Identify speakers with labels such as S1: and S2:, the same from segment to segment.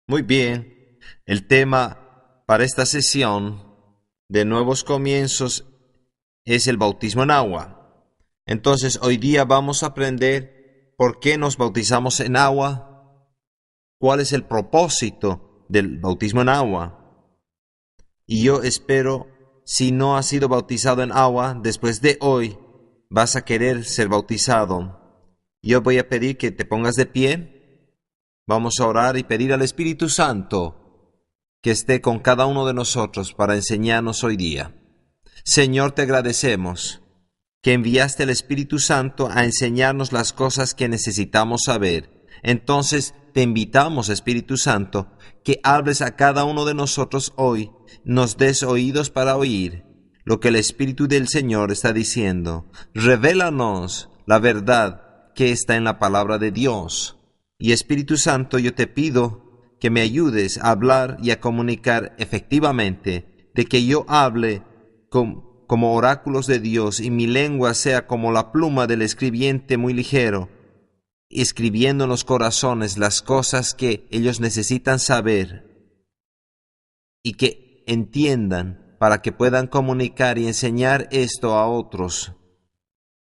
S1: Muy bien. El tema para esta sesión de nuevos comienzos es el bautismo en agua. Entonces, hoy día vamos a aprender por qué nos bautizamos en agua, cuál es el propósito del bautismo en agua. Y yo espero, si no has sido bautizado en agua, después de hoy vas a querer ser bautizado. Yo voy a pedir que te pongas de pie. Vamos a orar y pedir al Espíritu Santo que esté con cada uno de nosotros para enseñarnos hoy día. Señor, te agradecemos que enviaste al Espíritu Santo a enseñarnos las cosas que necesitamos saber. Entonces te invitamos, Espíritu Santo, que hables a cada uno de nosotros hoy, nos des oídos para oír lo que el Espíritu del Señor está diciendo. Revélanos la verdad que está en la palabra de Dios. Y Espíritu Santo, yo te pido que me ayudes a hablar y a comunicar efectivamente, de que yo hable como oráculos de Dios y mi lengua sea como la pluma del escribiente muy ligero, escribiendo en los corazones las cosas que ellos necesitan saber y que entiendan para que puedan comunicar y enseñar esto a otros.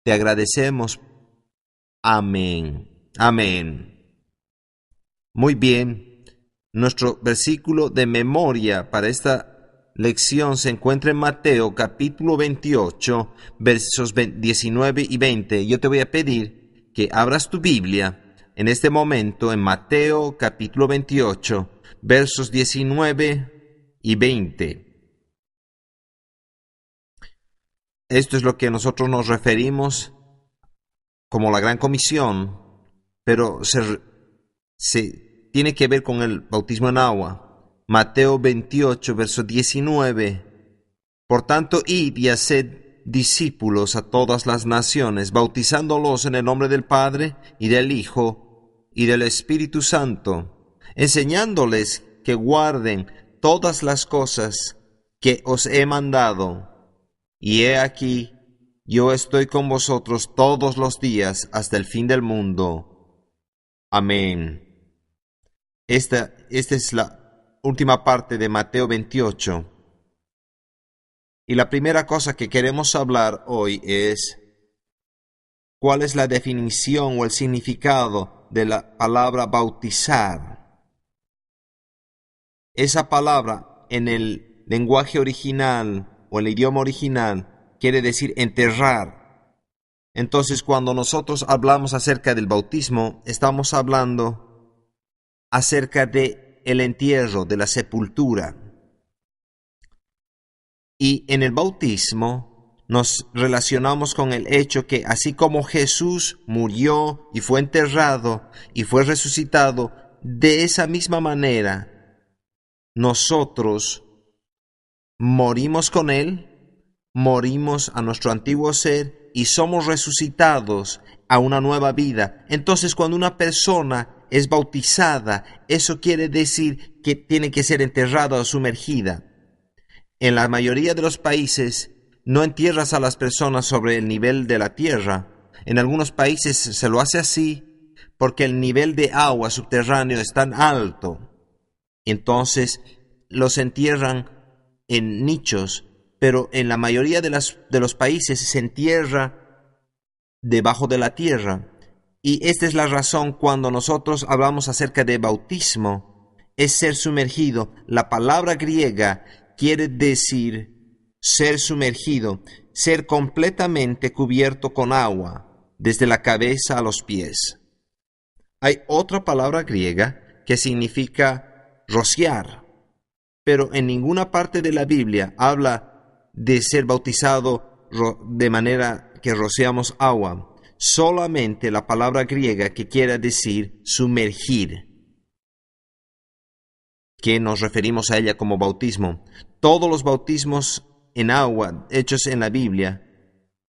S1: Te agradecemos. Amén. Amén. Muy bien. Nuestro versículo de memoria para esta lección se encuentra en Mateo capítulo 28, versos 19 y 20. Yo te voy a pedir que abras tu Biblia en este momento en Mateo capítulo 28, versos 19 y 20. Esto es lo que nosotros nos referimos como la Gran Comisión, pero se tiene que ver con el bautismo en agua. Mateo 28, verso 19. Por tanto, id y haced discípulos a todas las naciones, bautizándolos en el nombre del Padre, y del Hijo, y del Espíritu Santo, enseñándoles que guarden todas las cosas que os he mandado. Y he aquí, yo estoy con vosotros todos los días hasta el fin del mundo. Amén. Esta es la última parte de Mateo 28. Y la primera cosa que queremos hablar hoy es cuál es la definición o el significado de la palabra bautizar. Esa palabra en el lenguaje original o el idioma original quiere decir enterrar. Entonces, cuando nosotros hablamos acerca del bautismo, estamos hablando acerca de el entierro, de la sepultura. Y en el bautismo nos relacionamos con el hecho que así como Jesús murió y fue enterrado y fue resucitado, de esa misma manera nosotros morimos con Él, morimos a nuestro antiguo ser y somos resucitados a una nueva vida. Entonces, cuando una persona es bautizada, eso quiere decir que tiene que ser enterrada o sumergida. En la mayoría de los países no entierras a las personas sobre el nivel de la tierra. En algunos países se lo hace así porque el nivel de agua subterráneo es tan alto. Entonces los entierran en nichos, pero en la mayoría de los países se entierra debajo de la tierra. Y esta es la razón cuando nosotros hablamos acerca de bautismo, es ser sumergido. La palabra griega quiere decir ser sumergido, ser completamente cubierto con agua, desde la cabeza a los pies. Hay otra palabra griega que significa rociar, pero en ninguna parte de la Biblia habla de ser bautizado de manera que rociamos agua. Solamente la palabra griega que quiere decir sumergir, que nos referimos a ella como bautismo. Todos los bautismos en agua hechos en la Biblia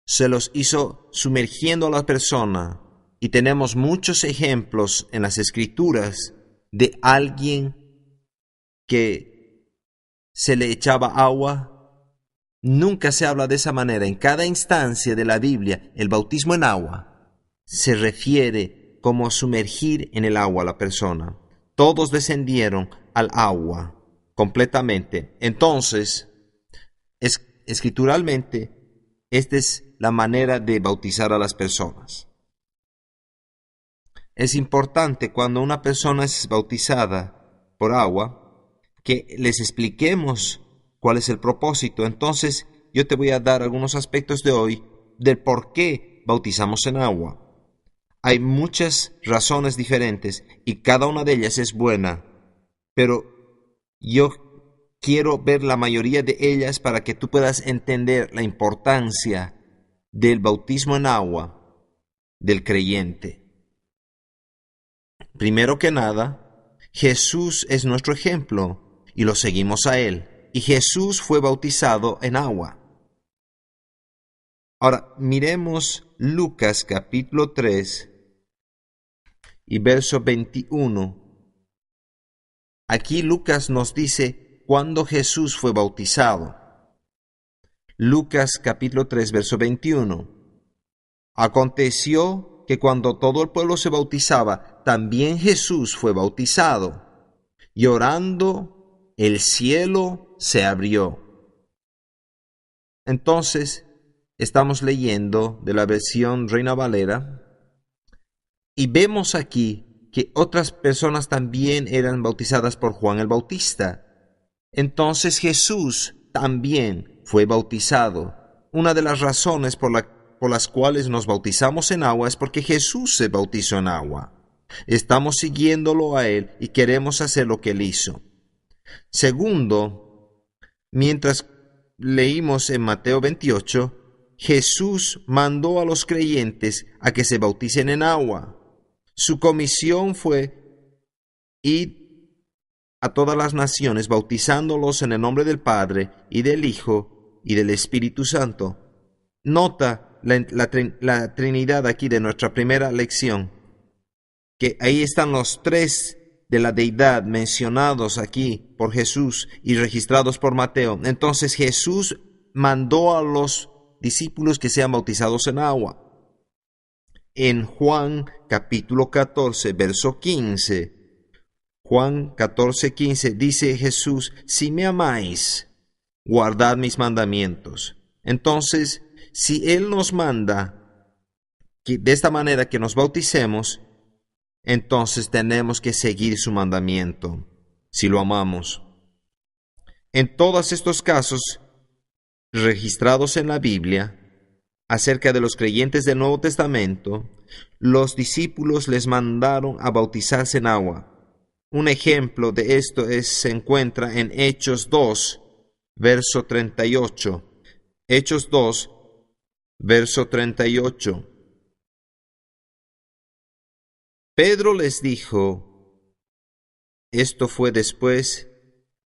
S1: se los hizo sumergiendo a la persona, y tenemos muchos ejemplos en las Escrituras de alguien que se le echaba agua. Nunca se habla de esa manera. En cada instancia de la Biblia, el bautismo en agua se refiere como sumergir en el agua a la persona. todos descendieron al agua completamente. Entonces, escrituralmente, esta es la manera de bautizar a las personas. Es importante cuando una persona es bautizada por agua que les expliquemos cuál es el propósito. Entonces, yo te voy a dar algunos aspectos de hoy del por qué bautizamos en agua. Hay muchas razones diferentes y cada una de ellas es buena, pero yo quiero ver la mayoría de ellas para que tú puedas entender la importancia del bautismo en agua del creyente. Primero que nada, Jesús es nuestro ejemplo y lo seguimos a Él. Y Jesús fue bautizado en agua. Ahora, miremos Lucas capítulo 3 y verso 21. Aquí Lucas nos dice cuándo Jesús fue bautizado. Lucas capítulo 3, verso 21. Aconteció que cuando todo el pueblo se bautizaba, también Jesús fue bautizado. Y orando, el cielo se abrió. Entonces, estamos leyendo de la versión Reina Valera y vemos aquí que otras personas también eran bautizadas por Juan el Bautista. Entonces Jesús también fue bautizado. Una de las razones por las cuales nos bautizamos en agua es porque Jesús se bautizó en agua. Estamos siguiéndolo a Él y queremos hacer lo que Él hizo. Segundo, mientras leímos en Mateo 28, Jesús mandó a los creyentes a que se bauticen en agua. Su comisión fue ir a todas las naciones, bautizándolos en el nombre del Padre, y del Hijo, y del Espíritu Santo. Nota la Trinidad aquí de nuestra primera lección, que ahí están los tres de la deidad mencionados aquí por Jesús y registrados por Mateo. Entonces Jesús mandó a los discípulos que sean bautizados en agua. En Juan capítulo 14, verso 15, Juan 14, 15, dice Jesús: si me amáis, guardad mis mandamientos. Entonces, si Él nos manda que de esta manera que nos bauticemos, entonces tenemos que seguir su mandamiento, si lo amamos. En todos estos casos registrados en la Biblia, acerca de los creyentes del Nuevo Testamento, los discípulos les mandaron a bautizarse en agua. Un ejemplo de esto se encuentra en Hechos 2, verso 38. Hechos 2, verso 38. Pedro les dijo, esto fue después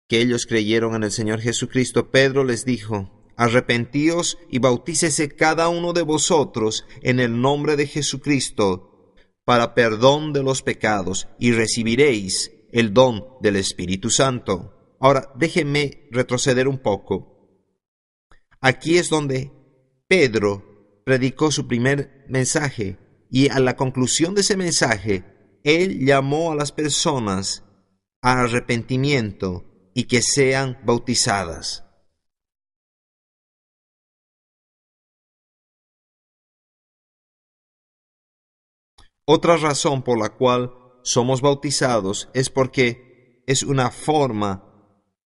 S1: que ellos creyeron en el Señor Jesucristo. Pedro les dijo: arrepentíos y bautícese cada uno de vosotros en el nombre de Jesucristo para perdón de los pecados, y recibiréis el don del Espíritu Santo. Ahora, déjenme retroceder un poco. Aquí es donde Pedro predicó su primer mensaje, y a la conclusión de ese mensaje, él llamó a las personas a arrepentimiento y que sean bautizadas. Otra razón por la cual somos bautizados es porque es una forma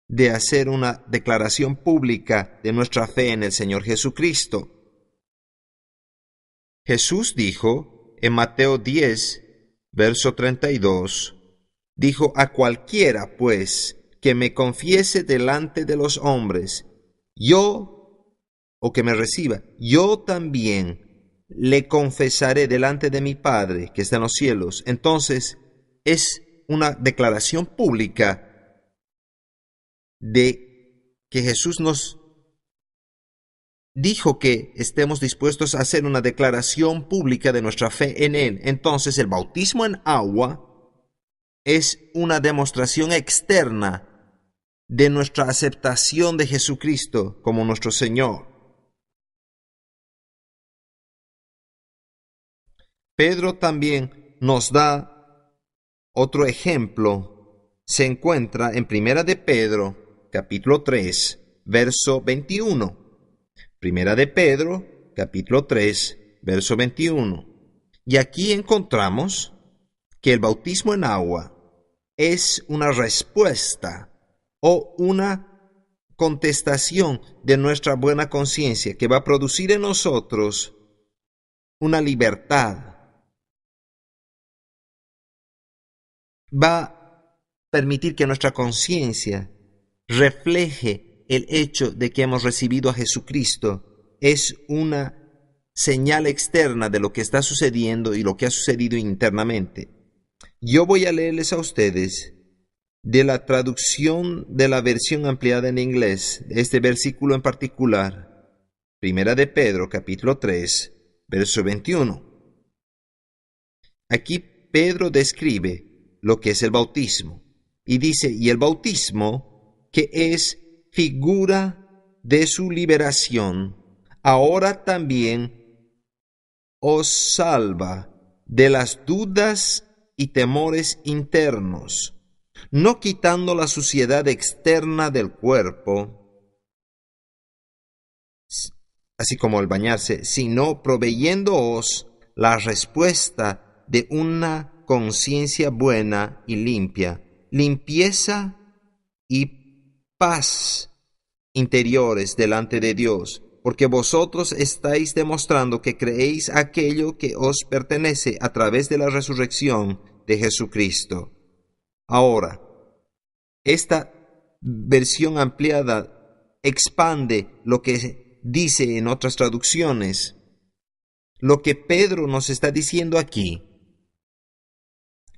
S1: de hacer una declaración pública de nuestra fe en el Señor Jesucristo. Jesús dijo en Mateo 10, verso 32, dijo: a cualquiera, pues, que me confiese delante de los hombres, o que me reciba, yo también le confesaré delante de mi Padre que está en los cielos. Entonces, es una declaración pública de que Jesús nos dijo que estemos dispuestos a hacer una declaración pública de nuestra fe en Él. Entonces, el bautismo en agua es una demostración externa de nuestra aceptación de Jesucristo como nuestro Señor. Pedro también nos da otro ejemplo se encuentra en Primera de Pedro, capítulo 3, verso 21. Primera de Pedro, capítulo 3, verso 21. Y aquí encontramos que el bautismo en agua es una respuesta o una contestación de nuestra buena conciencia que va a producir en nosotros una libertad. Va a permitir que nuestra conciencia refleje el hecho de que hemos recibido a Jesucristo. Es una señal externa de lo que está sucediendo y lo que ha sucedido internamente. Yo voy a leerles a ustedes de la traducción de la versión ampliada en inglés, este versículo en particular, Primera de Pedro, capítulo 3, verso 21. Aquí Pedro describe lo que es el bautismo y dice, y el bautismo, que es figura de su liberación, ahora también os salva de las dudas y temores internos, no quitando la suciedad externa del cuerpo, así como el bañarse, sino proveyéndoos la respuesta de una conciencia buena y limpia, limpieza y paz interiores delante de Dios, porque vosotros estáis demostrando que creéis aquello que os pertenece a través de la resurrección de Jesucristo. Ahora, esta versión ampliada expande lo que dice en otras traducciones. Lo que Pedro nos está diciendo aquí,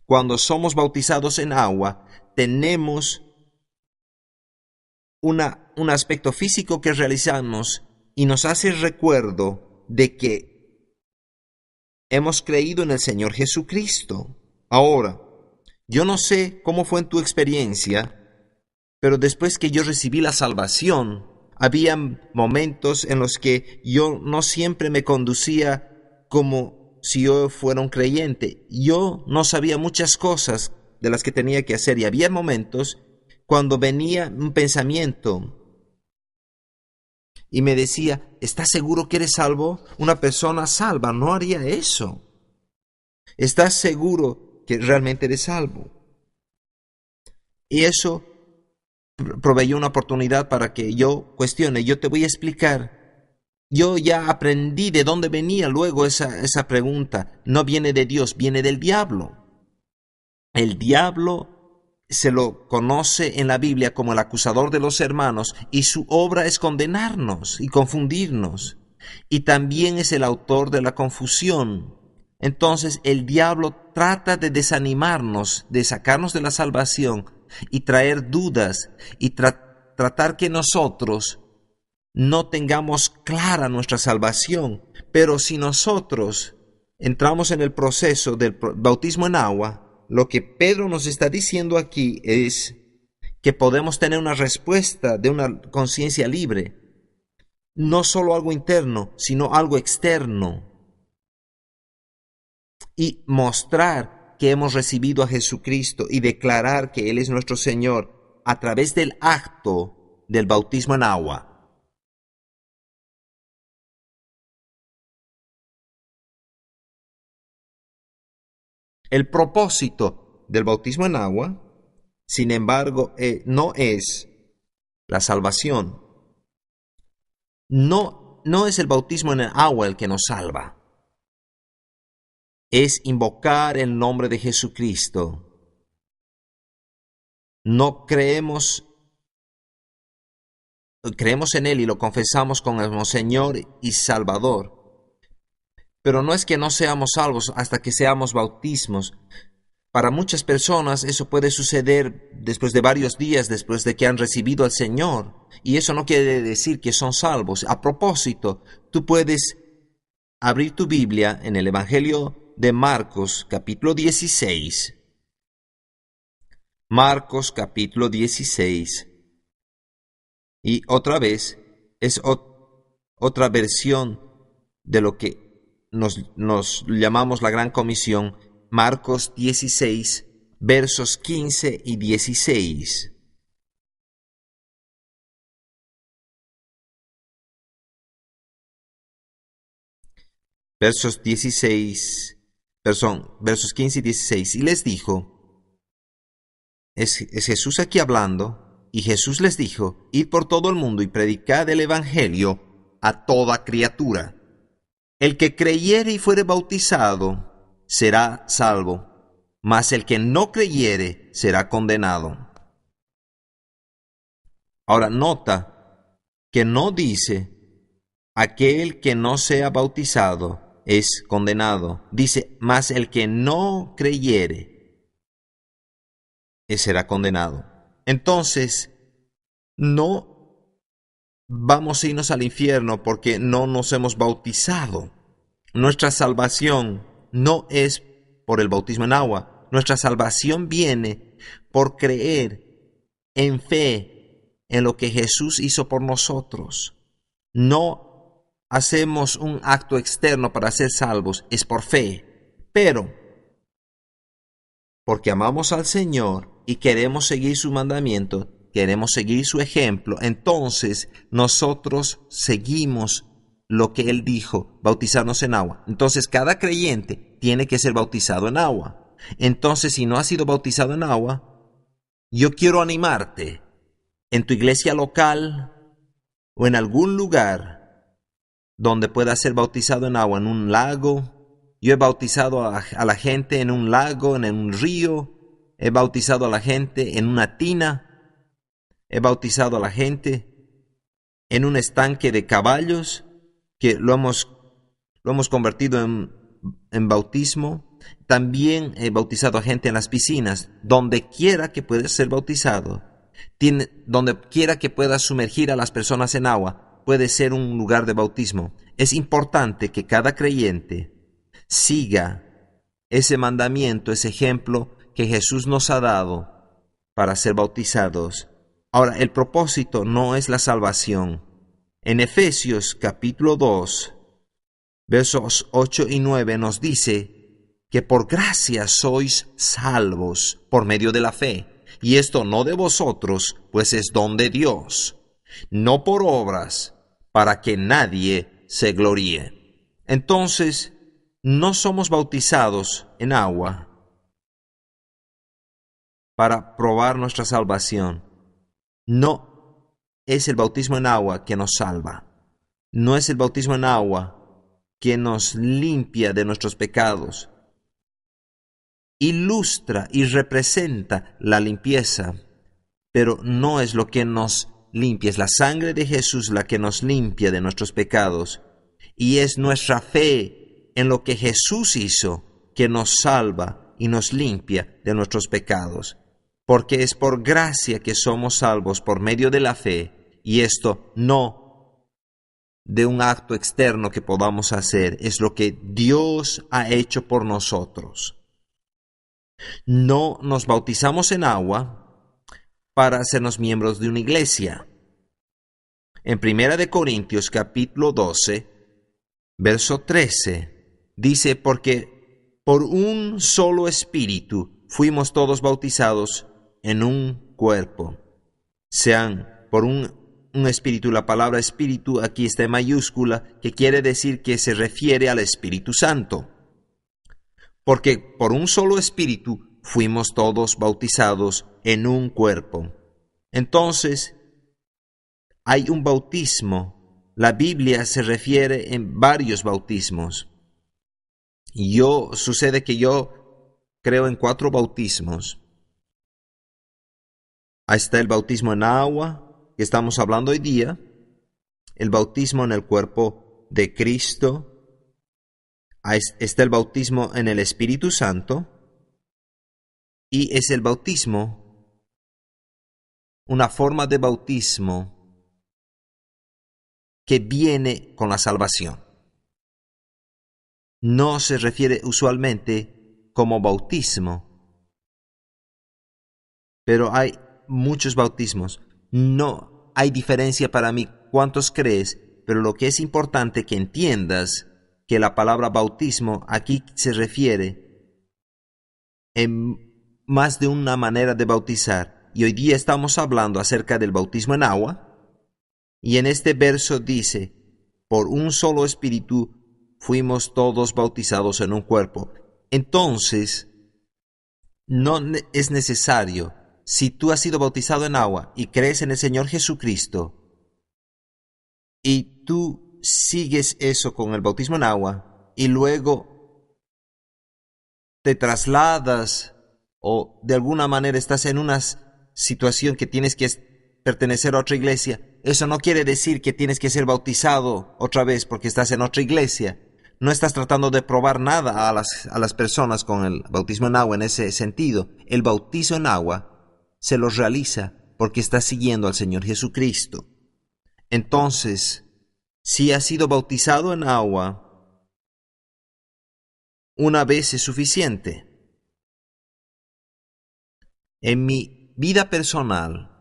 S1: cuando somos bautizados en agua, tenemos un aspecto físico que realizamos y nos hace recuerdo de que hemos creído en el Señor Jesucristo. Ahora, yo no sé cómo fue en tu experiencia, pero después que yo recibí la salvación, había momentos en los que yo no siempre me conducía como si yo fuera un creyente. Yo no sabía muchas cosas de las que tenía que hacer y había momentos cuando venía un pensamiento y me decía, ¿estás seguro que eres salvo? Una persona salva no haría eso. ¿Estás seguro que realmente eres salvo? Y eso proveyó una oportunidad para que yo cuestione. Yo te voy a explicar. Yo ya aprendí de dónde venía luego esa pregunta. No viene de Dios, viene del diablo. El diablo se lo conoce en la Biblia como el acusador de los hermanos y su obra es condenarnos y confundirnos. Y también es el autor de la confusión. Entonces el diablo trata de desanimarnos, de sacarnos de la salvación y traer dudas y tratar que nosotros no tengamos clara nuestra salvación. Pero si nosotros entramos en el proceso del bautismo en agua, lo que Pedro nos está diciendo aquí es que podemos tener una respuesta de una conciencia libre, no solo algo interno, sino algo externo, y mostrar que hemos recibido a Jesucristo y declarar que Él es nuestro Señor a través del acto del bautismo en agua. El propósito del bautismo en agua, sin embargo, no es la salvación. No es el bautismo en el agua el que nos salva. Es invocar el nombre de Jesucristo. No creemos en Él y lo confesamos como Señor y Salvador. Pero no es que no seamos salvos hasta que seamos bautismos. Para muchas personas eso puede suceder después de varios días después de que han recibido al Señor. Y eso no quiere decir que son salvos. A propósito, tú puedes abrir tu Biblia en el Evangelio de Marcos, capítulo 16. Marcos, capítulo 16. Y otra vez es otra versión de lo que nos llamamos la Gran Comisión. Marcos 16, versos 15 y 16. Versos 15 y 16. Y les dijo, es Jesús aquí hablando, y Jesús les dijo, id por todo el mundo y predicad el evangelio a toda criatura. El que creyere y fuere bautizado será salvo, mas el que no creyere será condenado. Ahora nota que no dice aquel que no sea bautizado es condenado. Dice, mas el que no creyere será condenado. Entonces, no vamos a irnos al infierno porque no nos hemos bautizado. Nuestra salvación no es por el bautismo en agua. Nuestra salvación viene por creer en fe en lo que Jesús hizo por nosotros. No hacemos un acto externo para ser salvos, es por fe. Pero, porque amamos al Señor y queremos seguir su mandamiento, queremos seguir su ejemplo, entonces nosotros seguimos lo que Él dijo, bautizarnos en agua. Entonces cada creyente tiene que ser bautizado en agua. Entonces, si no has sido bautizado en agua, yo quiero animarte en tu iglesia local o en algún lugar donde pueda ser bautizado en agua, en un lago. Yo he bautizado a la gente en un lago, en un río. He bautizado a la gente en una tina. He bautizado a la gente en un estanque de caballos, que lo hemos convertido en bautismo. También he bautizado a gente en las piscinas. Donde quiera que puedas ser bautizado, donde quiera que puedas sumergir a las personas en agua, puede ser un lugar de bautismo. Es importante que cada creyente siga ese mandamiento, ese ejemplo que Jesús nos ha dado para ser bautizados. Ahora, el propósito no es la salvación. En Efesios capítulo 2, versos 8 y 9 nos dice que por gracia sois salvos por medio de la fe. Y esto no de vosotros, pues es don de Dios, no por obras, para que nadie se gloríe. Entonces, no somos bautizados en agua para probar nuestra salvación. No es el bautismo en agua que nos salva. No es el bautismo en agua que nos limpia de nuestros pecados. Ilustra y representa la limpieza, pero no es lo que nos limpia. Es la sangre de Jesús la que nos limpia de nuestros pecados. Y es nuestra fe en lo que Jesús hizo que nos salva y nos limpia de nuestros pecados. Porque es por gracia que somos salvos por medio de la fe, y esto no de un acto externo que podamos hacer, es lo que Dios ha hecho por nosotros. No nos bautizamos en agua para hacernos miembros de una iglesia. En 1 Corintios capítulo 12, verso 13, dice, porque por un solo espíritu fuimos todos bautizados en un cuerpo. Sean por un espíritu. La palabra espíritu aquí está en mayúscula, que quiere decir que se refiere al Espíritu Santo. Porque por un solo espíritu fuimos todos bautizados en un cuerpo. Entonces, hay un bautismo. La Biblia se refiere en varios bautismos. Sucede que yo creo en 4 bautismos. Ahí está el bautismo en agua, que estamos hablando hoy día. El bautismo en el cuerpo de Cristo. Ahí está el bautismo en el Espíritu Santo. Y es el bautismo, una forma de bautismo que viene con la salvación. No se refiere usualmente como bautismo, pero hay muchos bautismos. No hay diferencia para mí cuántos crees, pero lo que es importante que entiendas que la palabra bautismo aquí se refiere en más de una manera de bautizar. Y hoy día estamos hablando acerca del bautismo en agua. Y en este verso dice, por un solo espíritu fuimos todos bautizados en un cuerpo. Entonces, no es necesario, si tú has sido bautizado en agua y crees en el Señor Jesucristo, y tú sigues eso con el bautismo en agua, y luego te trasladas o de alguna manera estás en una situación que tienes que pertenecer a otra iglesia, eso no quiere decir que tienes que ser bautizado otra vez porque estás en otra iglesia. No estás tratando de probar nada a las personas con el bautismo en agua en ese sentido. El bautizo en agua se lo realiza porque estás siguiendo al Señor Jesucristo. Entonces, si has sido bautizado en agua, una vez es suficiente. En mi vida personal,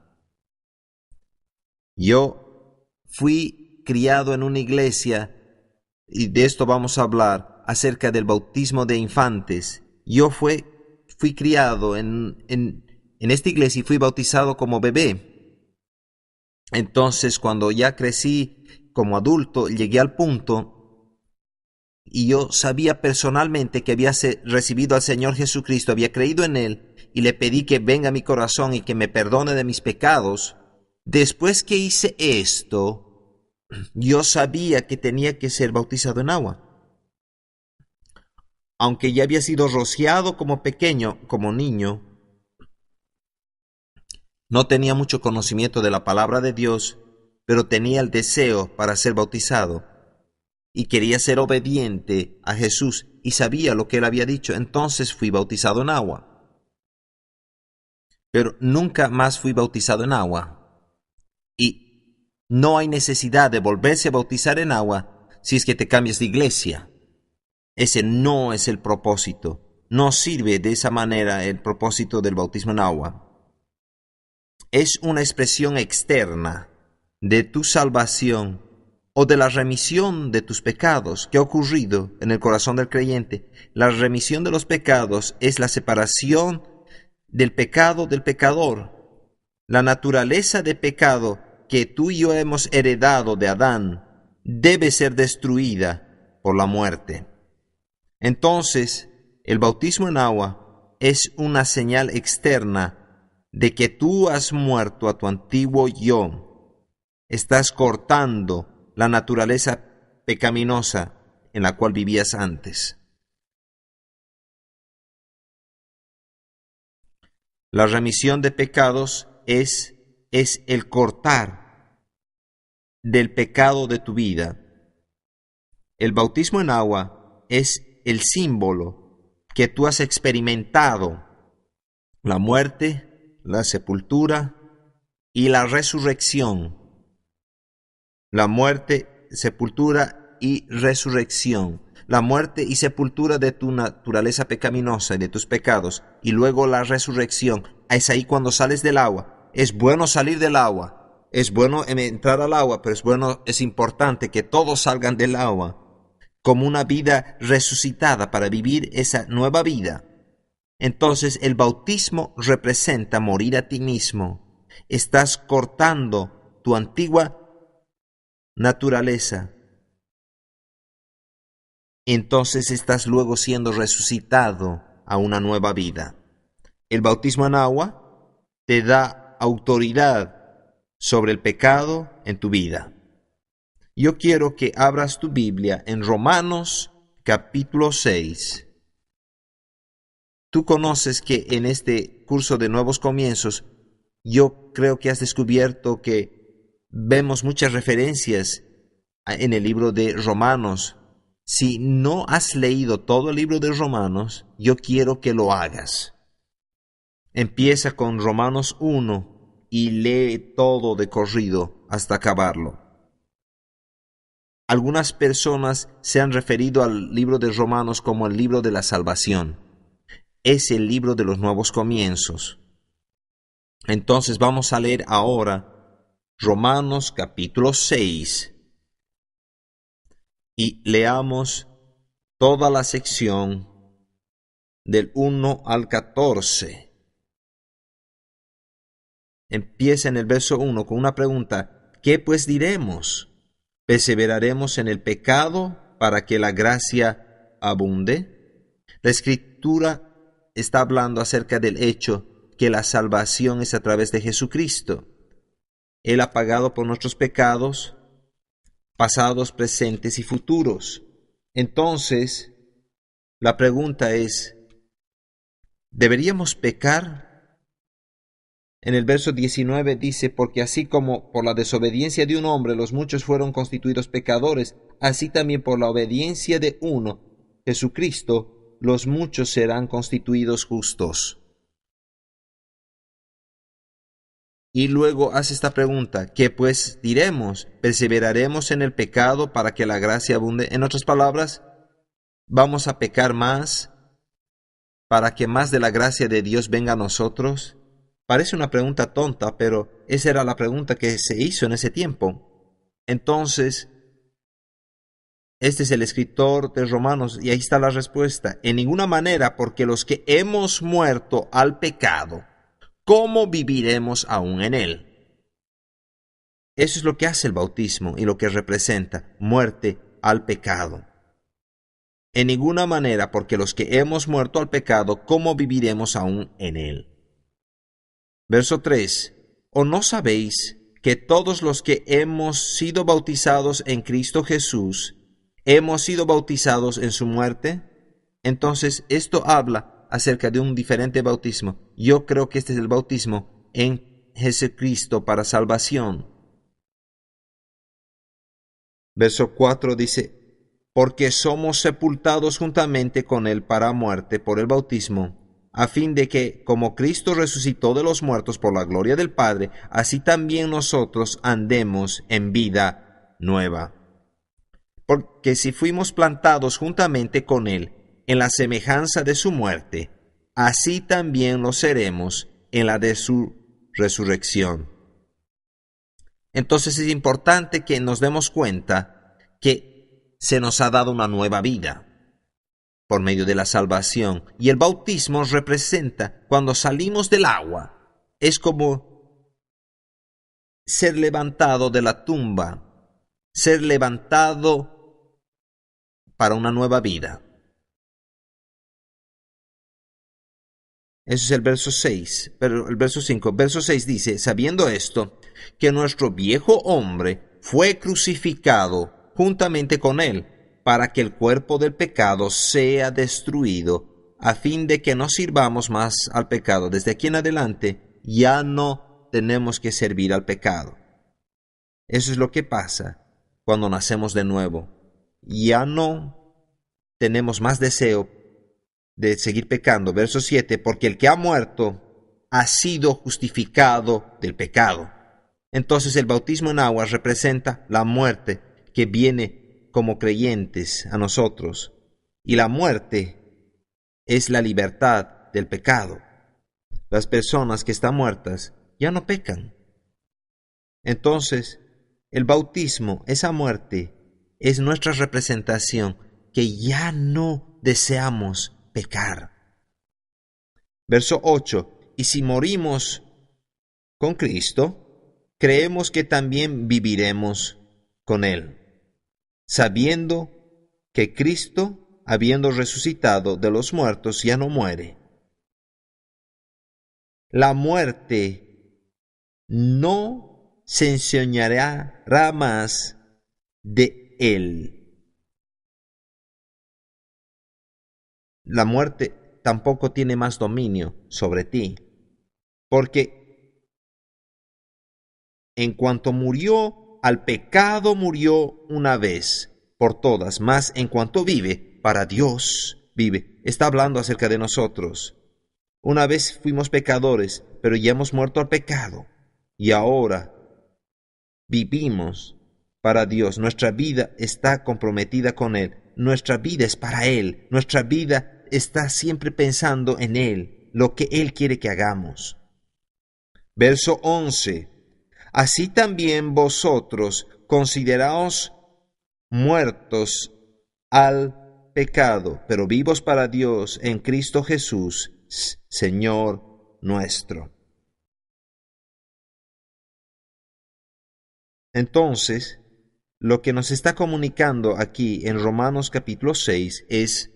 S1: yo fui criado en una iglesia, y de esto vamos a hablar, acerca del bautismo de infantes. Yo fui criado en esta iglesia y fui bautizado como bebé. Entonces, cuando ya crecí como adulto, llegué al punto y yo sabía personalmente que había recibido al Señor Jesucristo, había creído en Él y le pedí que venga a mi corazón y que me perdone de mis pecados. Después que hice esto, yo sabía que tenía que ser bautizado en agua. Aunque ya había sido rociado como pequeño, como niño, no tenía mucho conocimiento de la palabra de Dios, pero tenía el deseo para ser bautizado y quería ser obediente a Jesús y sabía lo que Él había dicho. Entonces fui bautizado en agua. Pero nunca más fui bautizado en agua. Y no hay necesidad de volverse a bautizar en agua si es que te cambias de iglesia. Ese no es el propósito. No sirve de esa manera el propósito del bautismo en agua. Es una expresión externa de tu salvación o de la remisión de tus pecados que ha ocurrido en el corazón del creyente. La remisión de los pecados es la separación del pecado del pecador. La naturaleza de pecado que tú y yo hemos heredado de Adán debe ser destruida por la muerte. Entonces, el bautismo en agua es una señal externa de que tú has muerto a tu antiguo yo. Estás cortando la naturaleza pecaminosa en la cual vivías antes. La remisión de pecados es el cortar del pecado de tu vida. El bautismo en agua es el símbolo que tú has experimentado, la muerte, la sepultura y la resurrección. La muerte, sepultura y resurrección. La muerte y sepultura de tu naturaleza pecaminosa y de tus pecados, y luego la resurrección. Es ahí cuando sales del agua. Es bueno salir del agua. Es bueno entrar al agua, pero es importante que todos salgan del agua como una vida resucitada para vivir esa nueva vida. Entonces el bautismo representa morir a ti mismo. Estás cortando tu antigua naturaleza. Entonces estás luego siendo resucitado a una nueva vida. El bautismo en agua te da autoridad sobre el pecado en tu vida. Yo quiero que abras tu Biblia en Romanos capítulo 6. Tú conoces que en este curso de nuevos comienzos, yo creo que has descubierto que vemos muchas referencias en el libro de Romanos. Si no has leído todo el libro de Romanos, yo quiero que lo hagas. Empieza con Romanos 1 y lee todo de corrido hasta acabarlo. Algunas personas se han referido al libro de Romanos como el libro de la salvación. Es el libro de los nuevos comienzos. Entonces vamos a leer ahora Romanos capítulo 6 y leamos toda la sección del 1 al 14. empieza en el verso 1 con una pregunta: ¿qué pues diremos? ¿Perseveraremos en el pecado para que la gracia abunde? La Escritura está hablando acerca del hecho que la salvación es a través de Jesucristo. Él ha pagado por nuestros pecados, pasados, presentes y futuros. Entonces, la pregunta es: ¿deberíamos pecar? En el verso 19 dice: porque así como por la desobediencia de un hombre los muchos fueron constituidos pecadores, así también por la obediencia de uno, Jesucristo, los muchos serán constituidos justos. Y luego hace esta pregunta: ¿qué pues diremos? ¿Perseveraremos en el pecado para que la gracia abunde? En otras palabras, ¿vamos a pecar más para que más de la gracia de Dios venga a nosotros? Parece una pregunta tonta, pero esa era la pregunta que se hizo en ese tiempo. Entonces, este es el escritor de Romanos y ahí está la respuesta: en ninguna manera, porque los que hemos muerto al pecado, ¿cómo viviremos aún en él? Eso es lo que hace el bautismo y lo que representa: muerte al pecado. En ninguna manera, porque los que hemos muerto al pecado, ¿cómo viviremos aún en él? Verso 3. ¿O no sabéis que todos los que hemos sido bautizados en Cristo Jesús, hemos sido bautizados en su muerte? Entonces, esto habla acerca de un diferente bautismo. Yo creo que este es el bautismo en Jesucristo para salvación. Verso 4 dice: porque somos sepultados juntamente con él para muerte por el bautismo, a fin de que, como Cristo resucitó de los muertos por la gloria del Padre, así también nosotros andemos en vida nueva. Porque si fuimos plantados juntamente con él en la semejanza de su muerte, así también lo seremos en la de su resurrección. Entonces es importante que nos demos cuenta que se nos ha dado una nueva vida por medio de la salvación. Y el bautismo representa cuando salimos del agua. Es como ser levantado de la tumba, ser levantado para una nueva vida. Eso es el verso 6, pero el verso 5. Verso 6 dice: sabiendo esto, que nuestro viejo hombre fue crucificado juntamente con él, para que el cuerpo del pecado sea destruido, a fin de que no sirvamos más al pecado. Desde aquí en adelante ya no tenemos que servir al pecado. Eso es lo que pasa cuando nacemos de nuevo. Ya no tenemos más deseo de seguir pecando. Verso 7, porque el que ha muerto ha sido justificado del pecado. Entonces el bautismo en agua representa la muerte que viene como creyentes a nosotros. Y la muerte es la libertad del pecado. Las personas que están muertas ya no pecan. Entonces, el bautismo, esa muerte, es nuestra representación que ya no deseamos pecar. Verso 8. Y si morimos con Cristo, creemos que también viviremos con Él, sabiendo que Cristo, habiendo resucitado de los muertos, ya no muere. La muerte no se enseñará más de Él. La muerte tampoco tiene más dominio sobre ti, porque en cuanto murió al pecado, murió una vez por todas, mas en cuanto vive, para Dios vive. Está hablando acerca de nosotros. Una vez fuimos pecadores, pero ya hemos muerto al pecado, y ahora vivimos para Dios. Nuestra vida está comprometida con Él. Nuestra vida es para Él. Nuestra vida está siempre pensando en Él, lo que Él quiere que hagamos. Verso 11. Así también vosotros consideraos muertos al pecado, pero vivos para Dios en Cristo Jesús, Señor nuestro. Entonces, lo que nos está comunicando aquí en Romanos capítulo 6 es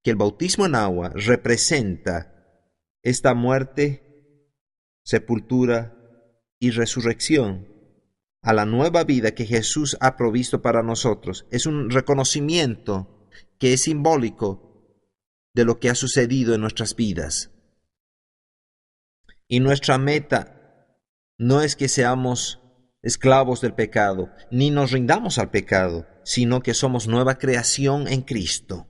S1: que el bautismo en agua representa esta muerte, sepultura y resurrección a la nueva vida que Jesús ha provisto para nosotros. Es un reconocimiento que es simbólico de lo que ha sucedido en nuestras vidas. Y nuestra meta no es que seamos esclavos del pecado, ni nos rindamos al pecado, sino que somos nueva creación en Cristo.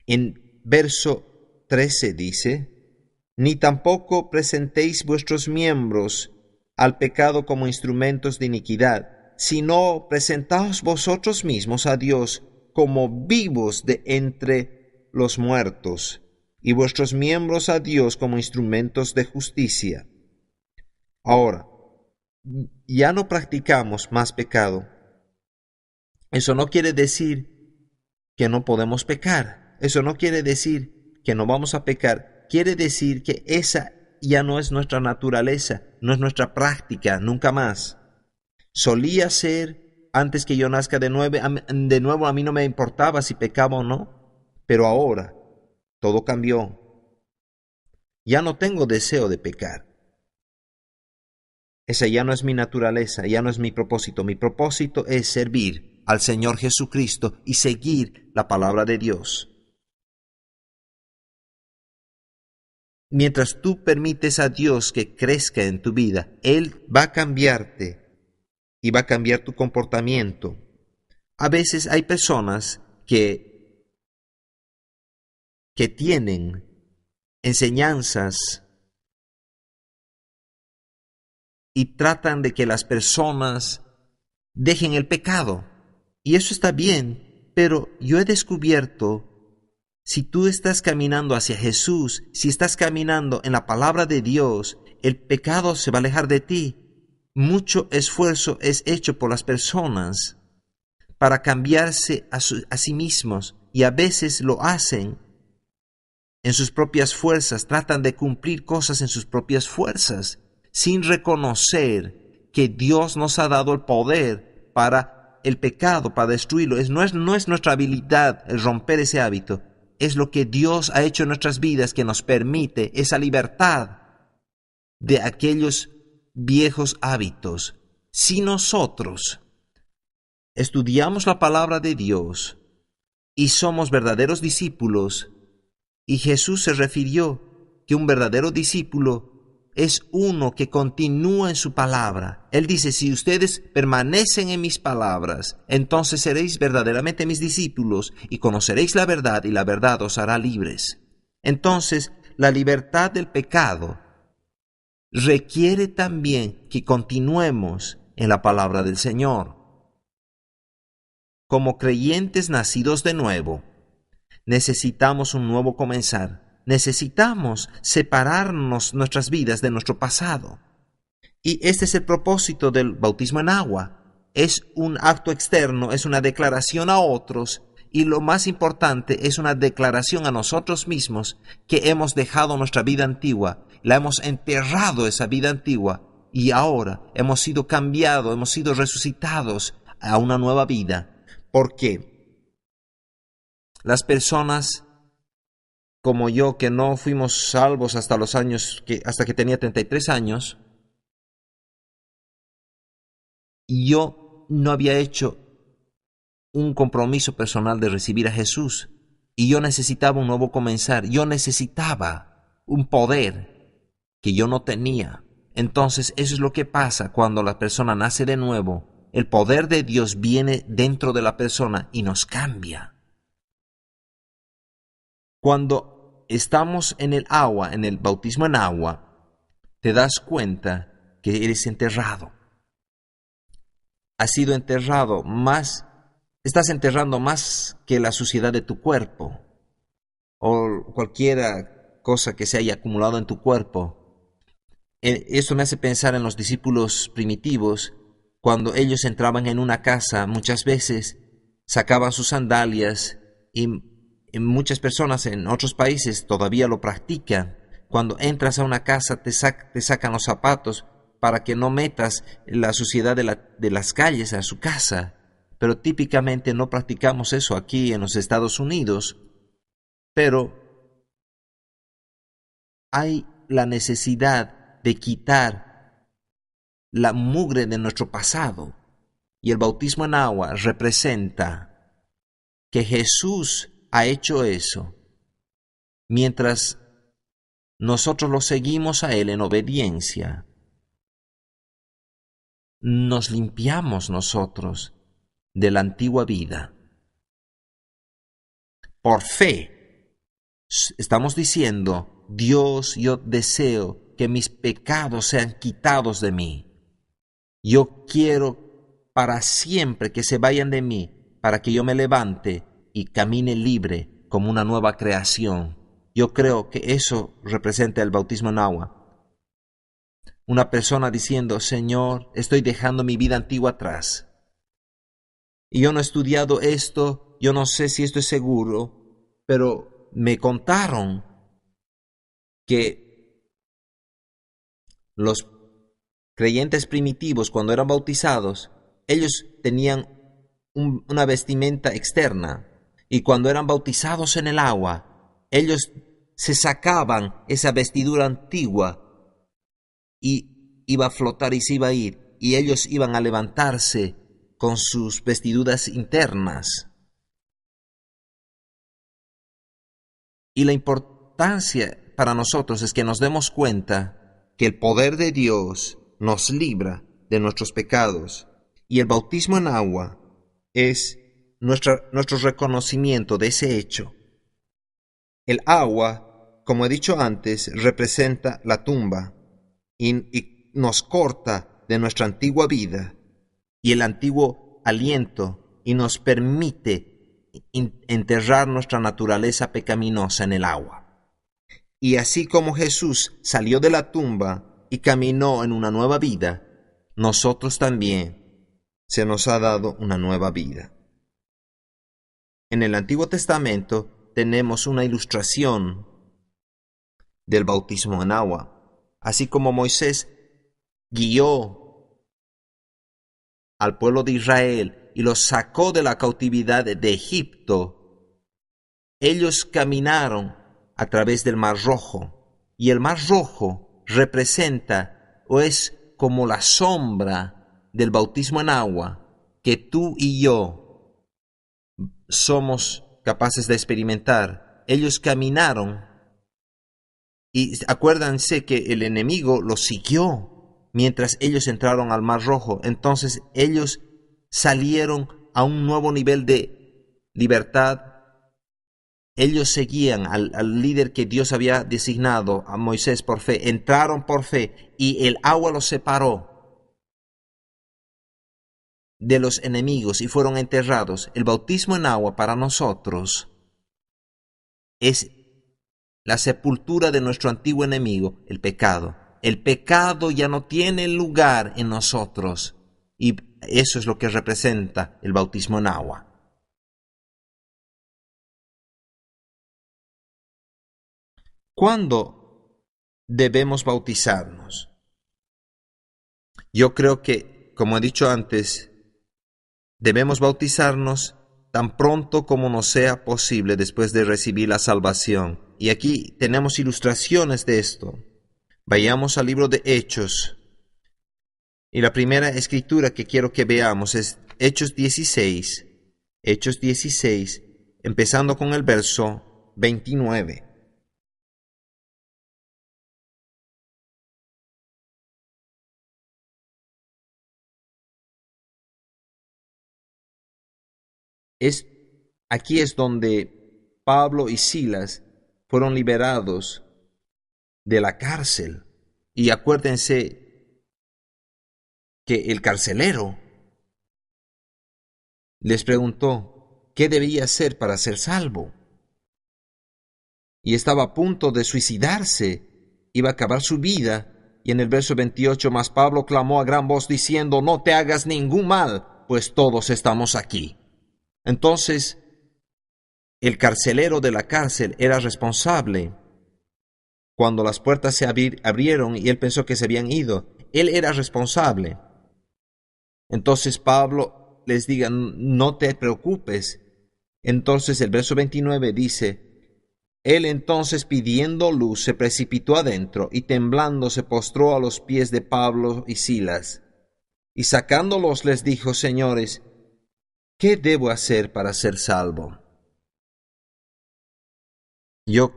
S1: En verso 13 dice: ni tampoco presentéis vuestros miembros al pecado como instrumentos de iniquidad, sino presentaos vosotros mismos a Dios como vivos de entre los muertos, y vuestros miembros a Dios como instrumentos de justicia. Ahora, ya no practicamos más pecado. Eso no quiere decir que no podemos pecar. Eso no quiere decir que no vamos a pecar. Quiere decir que esa ya no es nuestra naturaleza, no es nuestra práctica, nunca más. Solía ser, antes que yo nazca de nuevo, a mí no me importaba si pecaba o no, pero ahora todo cambió. Ya no tengo deseo de pecar. Esa ya no es mi naturaleza, ya no es mi propósito. Mi propósito es servir al Señor Jesucristo y seguir la palabra de Dios. Mientras tú permites a Dios que crezca en tu vida, Él va a cambiarte y va a cambiar tu comportamiento. A veces hay personas que tienen enseñanzas y tratan de que las personas dejen el pecado. Y eso está bien, pero yo he descubierto, si tú estás caminando hacia Jesús, si estás caminando en la palabra de Dios, el pecado se va a alejar de ti. Mucho esfuerzo es hecho por las personas para cambiarse a sí mismos, y a veces lo hacen en sus propias fuerzas, tratan de cumplir cosas en sus propias fuerzas, sin reconocer que Dios nos ha dado el poder para el pecado, para destruirlo. No es nuestra habilidad el romper ese hábito, es lo que Dios ha hecho en nuestras vidas que nos permite esa libertad de aquellos viejos hábitos. Si nosotros estudiamos la palabra de Dios y somos verdaderos discípulos, y Jesús se refirió que un verdadero discípulo es uno que continúa en su palabra. Él dice: si ustedes permanecen en mis palabras, entonces seréis verdaderamente mis discípulos y conoceréis la verdad, y la verdad os hará libres. Entonces, la libertad del pecado requiere también que continuemos en la palabra del Señor. Como creyentes nacidos de nuevo, necesitamos un nuevo comenzar. Necesitamos separarnos nuestras vidas de nuestro pasado. Y este es el propósito del bautismo en agua. Es un acto externo, es una declaración a otros, y lo más importante es una declaración a nosotros mismos que hemos dejado nuestra vida antigua, la hemos enterrado esa vida antigua, y ahora hemos sido cambiados, hemos sido resucitados a una nueva vida. ¿Por qué? Las personas como yo, que no fuimos salvos hasta que tenía 33 años, yo no había hecho un compromiso personal de recibir a Jesús, y yo necesitaba un nuevo comenzar. Yo necesitaba un poder que yo no tenía. Entonces, eso es lo que pasa cuando la persona nace de nuevo. El poder de Dios viene dentro de la persona y nos cambia. Cuando estamos en el agua, en el bautismo en agua, te das cuenta que eres enterrado. Has sido enterrado más, estás enterrando más que la suciedad de tu cuerpo o cualquier cosa que se haya acumulado en tu cuerpo. Esto me hace pensar en los discípulos primitivos. Cuando ellos entraban en una casa, muchas veces sacaban sus sandalias, y muchas personas en otros países todavía lo practican. Cuando entras a una casa te sacan los zapatos para que no metas la suciedad de las calles a su casa. Pero típicamente no practicamos eso aquí en los Estados Unidos. Pero hay la necesidad de quitar la mugre de nuestro pasado. Y el bautismo en agua representa que Jesús ha hecho eso mientras nosotros lo seguimos a Él en obediencia. Nos limpiamos nosotros de la antigua vida. Por fe, estamos diciendo, Dios, yo deseo que mis pecados sean quitados de mí. Yo quiero para siempre que se vayan de mí, para que yo me levante y camine libre como una nueva creación. Yo creo que eso representa el bautismo en agua. Una persona diciendo, Señor, estoy dejando mi vida antigua atrás. Y yo no he estudiado esto, yo no sé si esto es seguro, pero me contaron que los creyentes primitivos, cuando eran bautizados, ellos tenían una vestimenta externa. Y cuando eran bautizados en el agua, ellos se sacaban esa vestidura antigua y iba a flotar y se iba a ir. Y ellos iban a levantarse con sus vestiduras internas. Y la importancia para nosotros es que nos demos cuenta que el poder de Dios nos libra de nuestros pecados. Y el bautismo en agua es nuestro reconocimiento de ese hecho. El agua, como he dicho antes, representa la tumba y nos corta de nuestra antigua vida y el antiguo aliento y nos permite enterrar nuestra naturaleza pecaminosa en el agua. Y así como Jesús salió de la tumba y caminó en una nueva vida, nosotros también se nos ha dado una nueva vida. En el Antiguo Testamento tenemos una ilustración del bautismo en agua. Así como Moisés guió al pueblo de Israel y los sacó de la cautividad de Egipto, ellos caminaron a través del Mar Rojo. Y el Mar Rojo representa o es como la sombra del bautismo en agua que tú y yo somos capaces de experimentar. Ellos caminaron y acuérdense que el enemigo los siguió mientras ellos entraron al Mar Rojo. Entonces ellos salieron a un nuevo nivel de libertad. Ellos seguían al líder que Dios había designado, a Moisés, por fe. Entraron por fe y el agua los separó de los enemigos y fueron enterrados. El bautismo en agua para nosotros es la sepultura de nuestro antiguo enemigo, el pecado. El pecado ya no tiene lugar en nosotros y eso es lo que representa el bautismo en agua. ¿Cuándo debemos bautizarnos? Yo creo que, como he dicho antes, debemos bautizarnos tan pronto como nos sea posible después de recibir la salvación. Y aquí tenemos ilustraciones de esto. Vayamos al libro de Hechos. Y la primera escritura que quiero que veamos es Hechos 16. Hechos 16, empezando con el verso 29. Aquí es donde Pablo y Silas fueron liberados de la cárcel. Y acuérdense que el carcelero les preguntó qué debía hacer para ser salvo. Y estaba a punto de suicidarse, iba a acabar su vida. Y en el verso 28, mas Pablo clamó a gran voz diciendo, no te hagas ningún mal, pues todos estamos aquí. Entonces, el carcelero de la cárcel era responsable cuando las puertas se abrieron y él pensó que se habían ido. él era responsable. Entonces Pablo les diga, no te preocupes. Entonces el verso 29 dice, él entonces pidiendo luz se precipitó adentro y temblando se postró a los pies de Pablo y Silas. Y sacándolos les dijo, señores, ¿qué debo hacer para ser salvo? Yo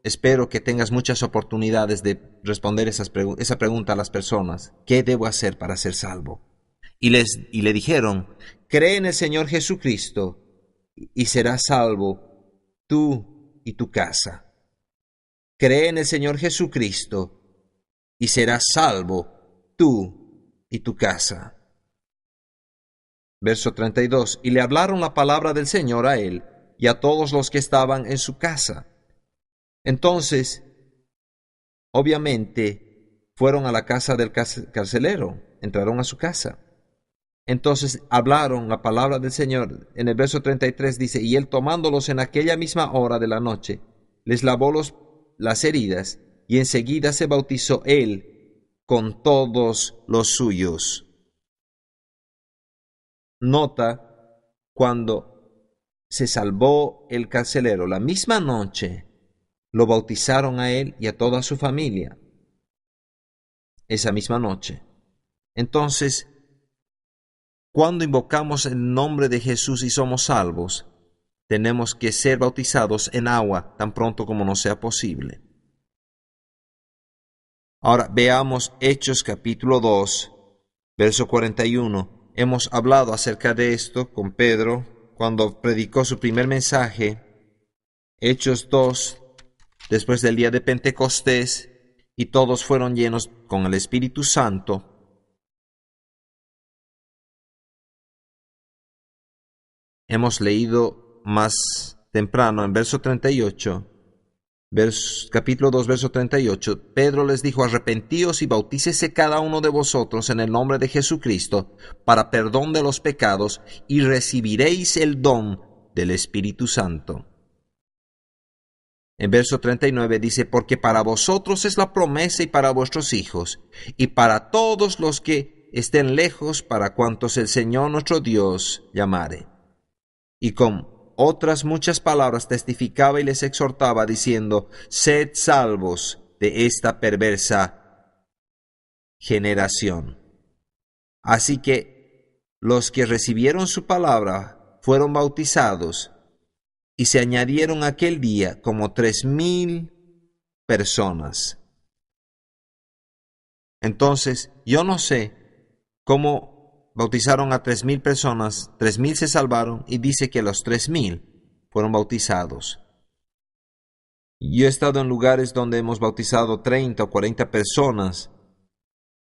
S1: espero que tengas muchas oportunidades de responder esa pregunta a las personas. ¿Qué debo hacer para ser salvo? Y le dijeron, cree en el Señor Jesucristo y serás salvo tú y tu casa. Cree en el Señor Jesucristo y serás salvo tú y tu casa. Verso 32. Y le hablaron la palabra del Señor a él y a todos los que estaban en su casa. Entonces, obviamente, fueron a la casa del carcelero, entraron a su casa. Entonces hablaron la palabra del Señor. En el verso 33 dice, y él tomándolos en aquella misma hora de la noche, les lavó las heridas, y enseguida se bautizó él con todos los suyos. Nota, cuando se salvó el carcelero, la misma noche lo bautizaron a él y a toda su familia. Esa misma noche. Entonces, cuando invocamos el nombre de Jesús y somos salvos, tenemos que ser bautizados en agua tan pronto como nos sea posible. Ahora veamos Hechos capítulo 2, verso 41. Hemos hablado acerca de esto con Pedro cuando predicó su primer mensaje. Hechos 2, después del día de Pentecostés, y todos fueron llenos con el Espíritu Santo. Hemos leído más temprano en verso 38, capítulo 2, verso 38, Pedro les dijo, arrepentíos y bautícese cada uno de vosotros en el nombre de Jesucristo para perdón de los pecados y recibiréis el don del Espíritu Santo. En verso 39 dice, porque para vosotros es la promesa y para vuestros hijos y para todos los que estén lejos, para cuantos el Señor nuestro Dios llamare. Y con otras muchas palabras testificaba y les exhortaba diciendo, sed salvos de esta perversa generación. Así que los que recibieron su palabra fueron bautizados y se añadieron aquel día como 3,000 personas. Entonces, yo no sé cómo bautizaron a 3,000 personas, 3,000 se salvaron y dice que los 3,000 fueron bautizados. Yo he estado en lugares donde hemos bautizado 30 o 40 personas,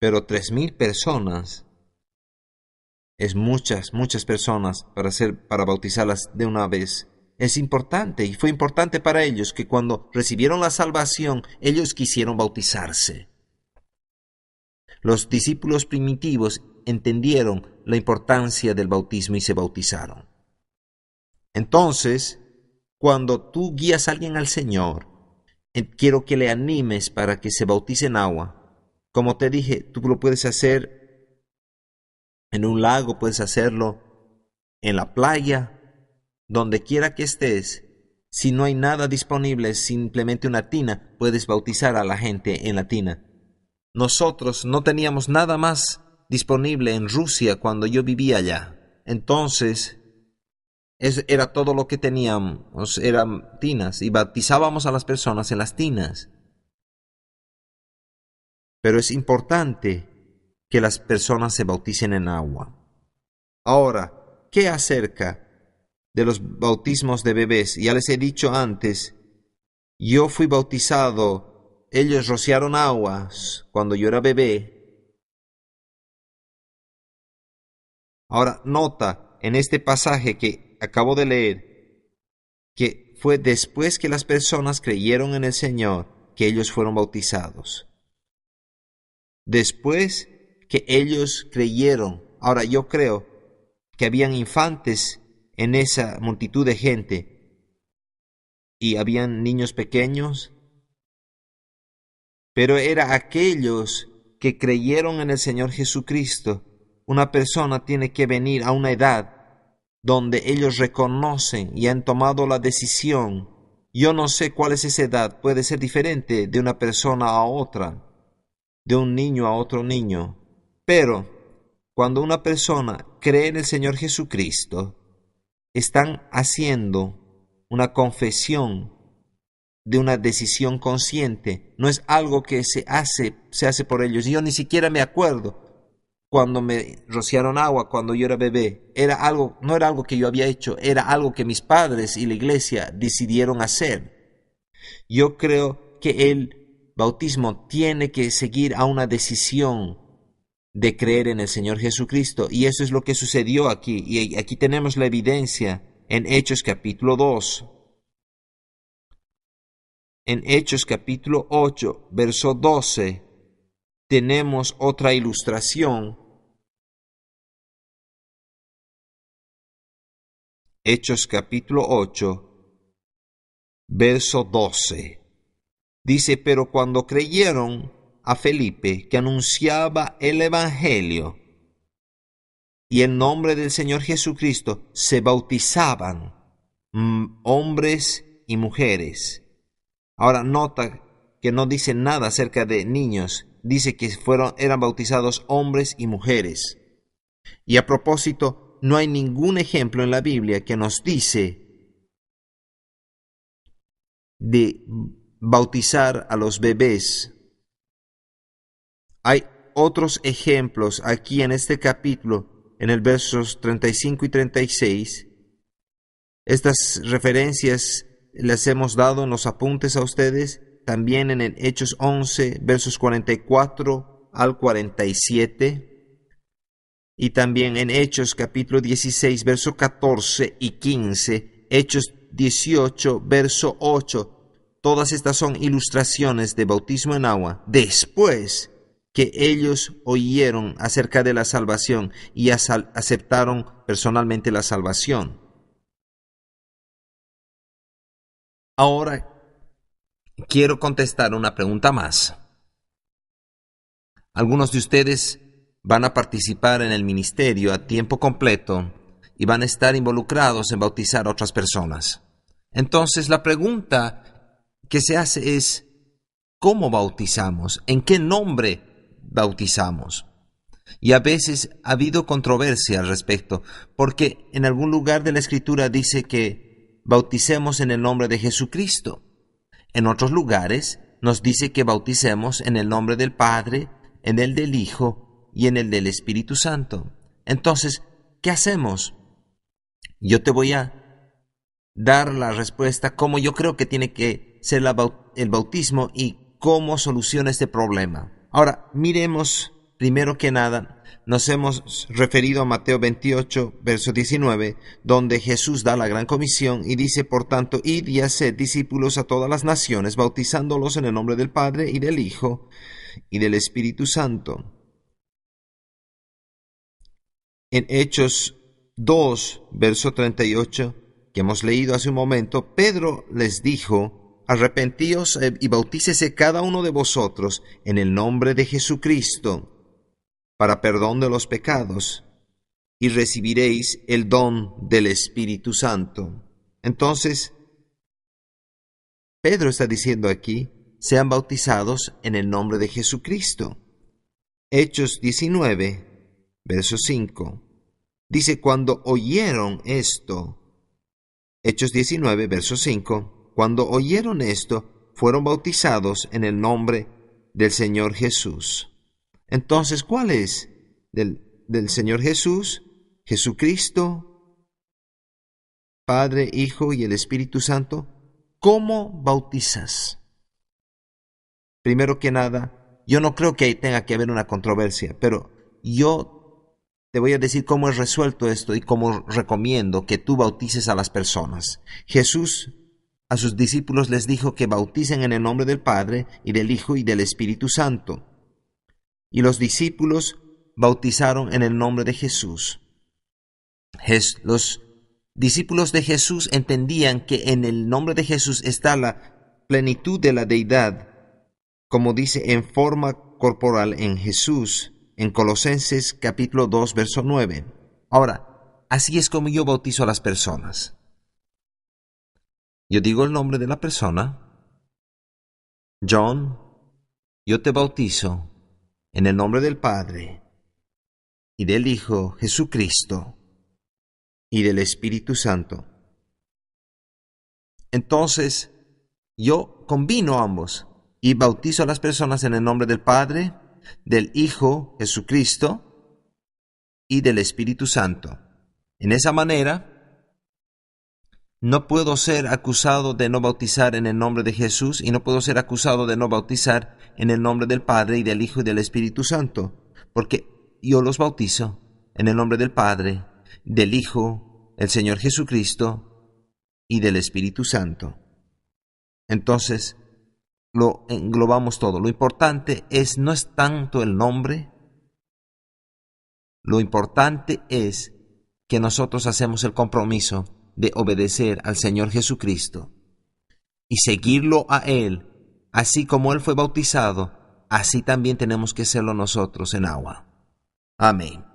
S1: pero 3,000 personas es muchas personas para bautizarlas de una vez. Es importante y fue importante para ellos que cuando recibieron la salvación, ellos quisieron bautizarse. Los discípulos primitivos entendieron la importancia del bautismo y se bautizaron. Entonces, cuando tú guías a alguien al Señor, quiero que le animes para que se bautice en agua. Como te dije, tú lo puedes hacer en un lago, puedes hacerlo en la playa, donde quiera que estés. Si no hay nada disponible, simplemente una tina, puedes bautizar a la gente en la tina. Nosotros no teníamos nada más disponible en Rusia cuando yo vivía allá. Entonces, era todo lo que teníamos, eran tinas, y bautizábamos a las personas en las tinas. Pero es importante que las personas se bauticen en agua. Ahora, ¿qué acerca de los bautismos de bebés? Ya les he dicho antes, yo fui bautizado, ellos rociaron aguas cuando yo era bebé. Ahora, nota en este pasaje que acabo de leer, que fue después que las personas creyeron en el Señor que ellos fueron bautizados. Después que ellos creyeron. Ahora, yo creo que habían infantes en esa multitud de gente y habían niños pequeños, pero era aquellos que creyeron en el Señor Jesucristo, una persona tiene que venir a una edad donde ellos reconocen y han tomado la decisión. Yo no sé cuál es esa edad, puede ser diferente de una persona a otra, de un niño a otro niño, pero cuando una persona cree en el Señor Jesucristo, están haciendo una confesión de una decisión consciente. No es algo que se hace por ellos. Yo ni siquiera me acuerdo cuando me rociaron agua cuando yo era bebé. No era algo que yo había hecho, era algo que mis padres y la iglesia decidieron hacer. Yo creo que el bautismo tiene que seguir a una decisión de creer en el Señor Jesucristo, y eso es lo que sucedió aquí, y aquí tenemos la evidencia en Hechos capítulo 2. En Hechos capítulo 8, verso 12, tenemos otra ilustración. Hechos capítulo 8, verso 12. Dice, pero cuando creyeron a Felipe, que anunciaba el Evangelio, y el nombre del Señor Jesucristo, se bautizaban hombres y mujeres. Ahora nota que no dice nada acerca de niños, dice que eran bautizados hombres y mujeres. Y a propósito, no hay ningún ejemplo en la Biblia que nos dice de bautizar a los bebés. Hay otros ejemplos aquí en este capítulo, en el versos 35 y 36. Estas referencias les hemos dado en los apuntes a ustedes, también en el Hechos 11, versos 44 al 47, y también en Hechos capítulo 16, verso 14 y 15, Hechos 18, verso 8. Todas estas son ilustraciones de bautismo en agua después que ellos oyeron acerca de la salvación y aceptaron personalmente la salvación. Ahora quiero contestar una pregunta más. Algunos de ustedes van a participar en el ministerio a tiempo completo y van a estar involucrados en bautizar a otras personas. Entonces la pregunta que se hace es, ¿cómo bautizamos? ¿En qué nombre bautizamos? Y a veces ha habido controversia al respecto, porque en algún lugar de la Escritura dice que bauticemos en el nombre de Jesucristo. En otros lugares nos dice que bauticemos en el nombre del Padre, en el del Hijo y en el del Espíritu Santo. Entonces, ¿qué hacemos? Yo te voy a dar la respuesta como yo creo que tiene que ser el bautismo y cómo soluciona este problema. Ahora, miremos primero que nada. Nos hemos referido a Mateo 28, verso 19, donde Jesús da la gran comisión y dice, por tanto, id y haced discípulos a todas las naciones, bautizándolos en el nombre del Padre y del Hijo y del Espíritu Santo. En Hechos 2, verso 38, que hemos leído hace un momento, Pedro les dijo, arrepentíos y bautícese cada uno de vosotros en el nombre de Jesucristo, para perdón de los pecados, y recibiréis el don del Espíritu Santo. Entonces, Pedro está diciendo aquí, sean bautizados en el nombre de Jesucristo. Hechos 19, verso 5, dice, cuando oyeron esto, Hechos 19, verso 5, cuando oyeron esto, fueron bautizados en el nombre del Señor Jesús. Entonces, ¿cuál es? Del Señor Jesús, Jesucristo, Padre, Hijo y el Espíritu Santo. ¿Cómo bautizas? Primero que nada, yo no creo que tenga que haber una controversia, pero yo te voy a decir cómo es resuelto esto y cómo recomiendo que tú bautices a las personas. Jesús a sus discípulos les dijo que bauticen en el nombre del Padre y del Hijo y del Espíritu Santo. Y los discípulos bautizaron en el nombre de Jesús. Los discípulos de Jesús entendían que en el nombre de Jesús está la plenitud de la deidad, como dice, en forma corporal en Jesús, en Colosenses capítulo 2, verso 9. Ahora, así es como yo bautizo a las personas. Yo digo el nombre de la persona. John, yo te bautizo en el nombre del Padre y del Hijo Jesucristo y del Espíritu Santo. Entonces, yo combino ambos y bautizo a las personas en el nombre del Padre, del Hijo Jesucristo y del Espíritu Santo. En esa manera, no puedo ser acusado de no bautizar en el nombre de Jesús y no puedo ser acusado de no bautizar en el nombre del Padre y del Hijo y del Espíritu Santo, porque yo los bautizo en el nombre del Padre, del Hijo, el Señor Jesucristo y del Espíritu Santo. Entonces, lo englobamos todo. Lo importante no es tanto el nombre, lo importante es que nosotros hacemos el compromiso de obedecer al Señor Jesucristo y seguirlo a Él, así como Él fue bautizado, así también tenemos que serlo nosotros en agua. Amén.